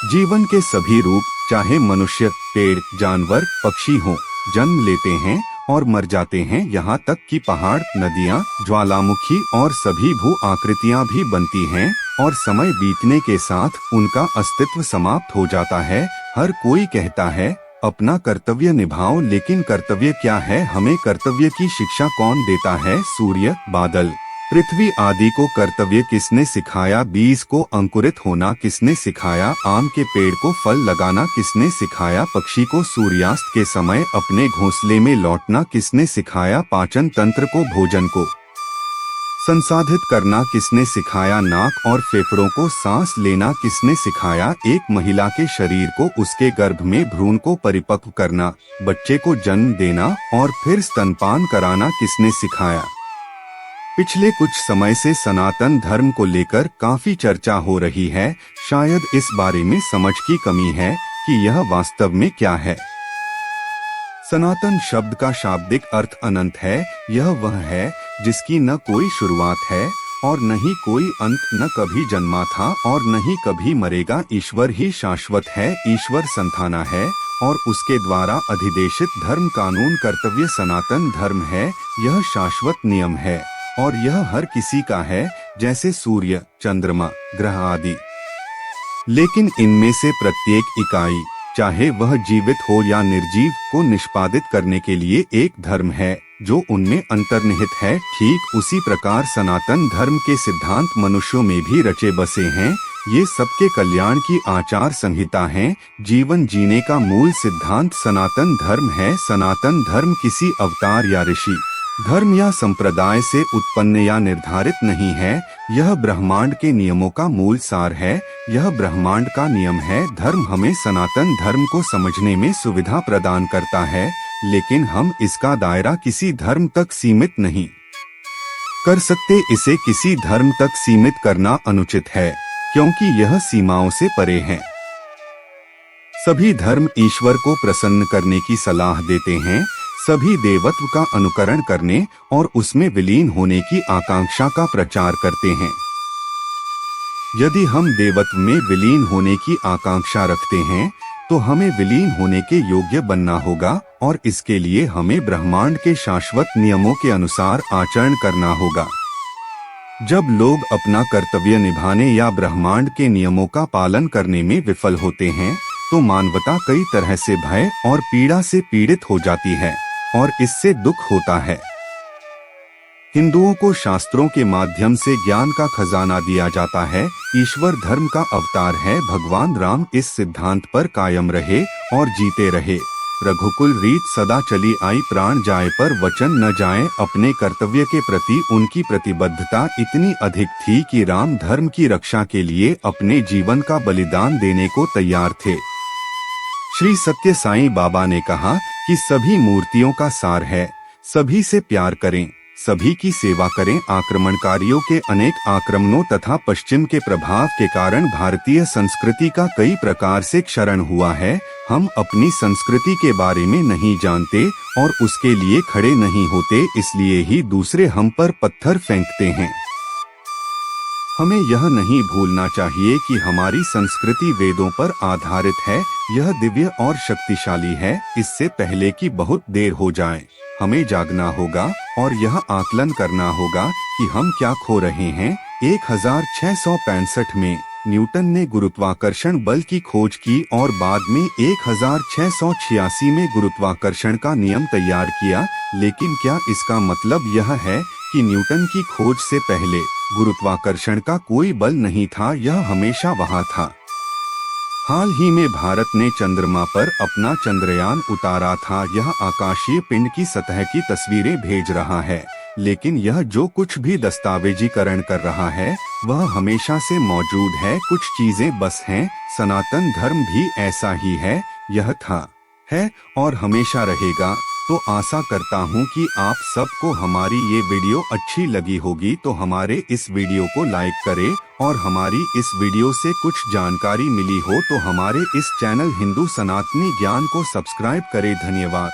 जीवन के सभी रूप, चाहे मनुष्य, पेड़, जानवर, पक्षी हों, जन्म लेते हैं और मर जाते हैं। यहाँ तक कि पहाड़, नदियाँ, ज्वालामुखी और सभी भू आकृतियाँ भी बनती हैं और समय बीतने के साथ उनका अस्तित्व समाप्त हो जाता है। हर कोई कहता है अपना कर्तव्य निभाओ, लेकिन कर्तव्य क्या है? हमें कर्तव्य की शिक्षा कौन देता है? सूर्य, बादल, पृथ्वी आदि को कर्तव्य किसने सिखाया? बीज को अंकुरित होना किसने सिखाया? आम के पेड़ को फल लगाना किसने सिखाया? पक्षी को सूर्यास्त के समय अपने घोंसले में लौटना किसने सिखाया? पाचन तंत्र को भोजन को संसाधित करना किसने सिखाया? नाक और फेफड़ों को सांस लेना किसने सिखाया? एक महिला के शरीर को उसके गर्भ में भ्रूण को परिपक्व करना, बच्चे को जन्म देना और फिर स्तनपान कराना किसने सिखाया? पिछले कुछ समय से सनातन धर्म को लेकर काफी चर्चा हो रही है। शायद इस बारे में समझ की कमी है कि यह वास्तव में क्या है। सनातन शब्द का शाब्दिक अर्थ अनंत है। यह वह है जिसकी न कोई शुरुआत है और न ही कोई अंत, न कभी जन्मा था और न ही कभी मरेगा। ईश्वर ही शाश्वत है, ईश्वर संताना है और उसके द्वारा अधिदेशित धर्म, कानून, कर्तव्य सनातन धर्म है। यह शाश्वत नियम है और यह हर किसी का है, जैसे सूर्य, चंद्रमा, ग्रह आदि। लेकिन इनमें से प्रत्येक इकाई, चाहे वह जीवित हो या निर्जीव, को निष्पादित करने के लिए एक धर्म है जो उनमें अंतर्निहित है। ठीक उसी प्रकार सनातन धर्म के सिद्धांत मनुष्यों में भी रचे बसे हैं। ये सबके कल्याण की आचार संहिता है। जीवन जीने का मूल सिद्धांत सनातन धर्म है। सनातन धर्म किसी अवतार या ऋषि, धर्म या संप्रदाय से उत्पन्न या निर्धारित नहीं है। यह ब्रह्मांड के नियमों का मूल सार है। यह ब्रह्मांड का नियम है। धर्म हमें सनातन धर्म को समझने में सुविधा प्रदान करता है, लेकिन हम इसका दायरा किसी धर्म तक सीमित नहीं कर सकते। इसे किसी धर्म तक सीमित करना अनुचित है, क्योंकि यह सीमाओं से परे है। सभी धर्म ईश्वर को प्रसन्न करने की सलाह देते हैं। सभी देवत्व का अनुकरण करने और उसमें विलीन होने की आकांक्षा का प्रचार करते हैं। यदि हम देवत्व में विलीन होने की आकांक्षा रखते हैं तो हमें विलीन होने के योग्य बनना होगा और इसके लिए हमें ब्रह्मांड के शाश्वत नियमों के अनुसार आचरण करना होगा। जब लोग अपना कर्तव्य निभाने या ब्रह्मांड के नियमों का पालन करने में विफल होते हैं तो मानवता कई तरह से भय और पीड़ा से पीड़ित हो जाती है और इससे दुख होता है। हिंदुओं को शास्त्रों के माध्यम से ज्ञान का खजाना दिया जाता है। ईश्वर धर्म का अवतार है। भगवान राम इस सिद्धांत पर कायम रहे और जीते रहे। रघुकुल रीत सदा चली आई, प्राण जाए पर वचन न जाए। अपने कर्तव्य के प्रति उनकी प्रतिबद्धता इतनी अधिक थी कि राम धर्म की रक्षा के लिए अपने जीवन का बलिदान देने को तैयार थे। श्री सत्य साईं बाबा ने कहा कि सभी मूर्तियों का सार है सभी से प्यार करें, सभी की सेवा करें। आक्रमणकारियों के अनेक आक्रमणों तथा पश्चिम के प्रभाव के कारण भारतीय संस्कृति का कई प्रकार से क्षरण हुआ है। हम अपनी संस्कृति के बारे में नहीं जानते और उसके लिए खड़े नहीं होते, इसलिए ही दूसरे हम पर पत्थर फेंकते हैं। हमें यह नहीं भूलना चाहिए कि हमारी संस्कृति वेदों पर आधारित है। यह दिव्य और शक्तिशाली है। इससे पहले कि बहुत देर हो जाए, हमें जागना होगा और यह आकलन करना होगा कि हम क्या खो रहे हैं। 1665 में न्यूटन ने गुरुत्वाकर्षण बल की खोज की और बाद में 1686 में गुरुत्वाकर्षण का नियम तैयार किया। लेकिन क्या इसका मतलब यह है कि न्यूटन की खोज से पहले गुरुत्वाकर्षण का कोई बल नहीं था? यह हमेशा वहाँ था। हाल ही में भारत ने चंद्रमा पर अपना चंद्रयान उतारा था। यह आकाशीय पिंड की सतह की तस्वीरें भेज रहा है, लेकिन यह जो कुछ भी दस्तावेजीकरण कर रहा है वह हमेशा से मौजूद है। कुछ चीजें बस हैं। सनातन धर्म भी ऐसा ही है। यह था, है और हमेशा रहेगा। तो आशा करता हूँ कि आप सबको हमारी ये वीडियो अच्छी लगी होगी। तो हमारे इस वीडियो को लाइक करें और हमारी इस वीडियो से कुछ जानकारी मिली हो तो हमारे इस चैनल हिंदू सनातनी ज्ञान को सब्सक्राइब करें। धन्यवाद।